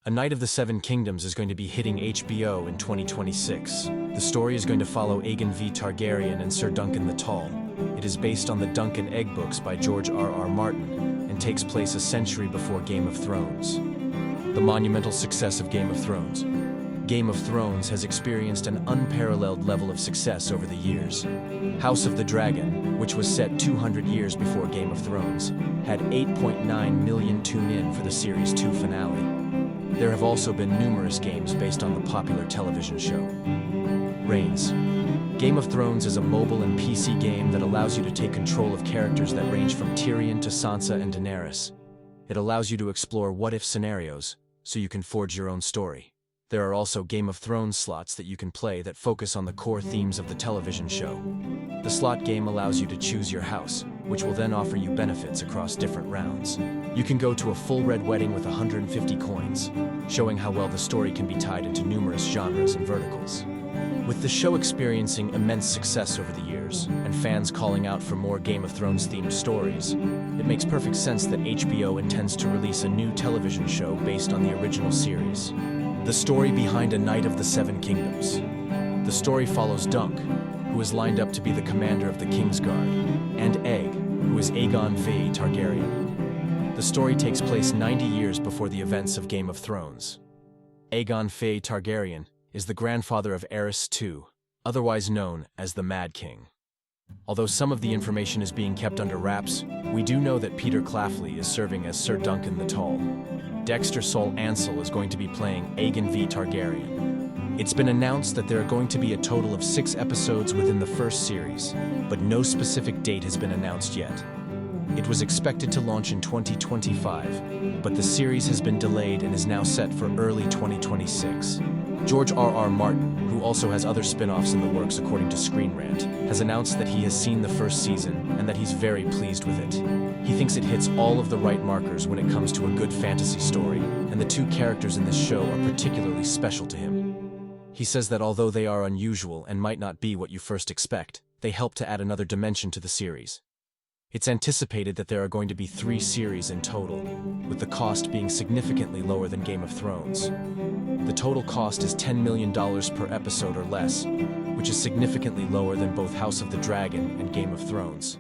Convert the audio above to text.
A Knight of the Seven Kingdoms is going to be hitting HBO in 2026. The story is going to follow Aegon V. Targaryen and Sir Duncan the Tall. It is based on the Duncan Egg books by George R.R. Martin and takes place a century before Game of Thrones. The monumental success of Game of Thrones. Game of Thrones has experienced an unparalleled level of success over the years. House of the Dragon, which was set 200 years before Game of Thrones, had 8.9 million tune-in for the Series 2 finale. There have also been numerous games based on the popular television show. Reigns. Game of Thrones is a mobile and PC game that allows you to take control of characters that range from Tyrion to Sansa and Daenerys. It allows you to explore what-if scenarios, so you can forge your own story. There are also Game of Thrones slots that you can play that focus on the core themes of the television show. The slot game allows you to choose your house, which will then offer you benefits across different rounds. You can go to a full red wedding with 150 coins, showing how well the story can be tied into numerous genres and verticals. With the show experiencing immense success over the years, and fans calling out for more Game of Thrones-themed stories, it makes perfect sense that HBO intends to release a new television show based on the original series. The story behind A Knight of the Seven Kingdoms. The story follows Dunk, who is lined up to be the commander of the Kingsguard, and Egg, who is Aegon V. Targaryen. The story takes place 90 years before the events of Game of Thrones. Aegon V. Targaryen is the grandfather of Aerys II, otherwise known as the Mad King. Although some of the information is being kept under wraps, we do know that Peter Clafley is serving as Sir Duncan the Tall. Dexter Sol Ansel is going to be playing Aegon V. Targaryen. It's been announced that there are going to be a total of 6 episodes within the first series, but no specific date has been announced yet. It was expected to launch in 2025, but the series has been delayed and is now set for early 2026. George R.R. Martin, who also has other spin-offs in the works according to Screen Rant, has announced that he has seen the first season and that he's very pleased with it. He thinks it hits all of the right markers when it comes to a good fantasy story, and the 2 characters in this show are particularly special to him. He says that although they are unusual and might not be what you first expect, they help to add another dimension to the series. It's anticipated that there are going to be 3 series in total, with the cost being significantly lower than Game of Thrones. The total cost is $10 million per episode or less, which is significantly lower than both House of the Dragon and Game of Thrones.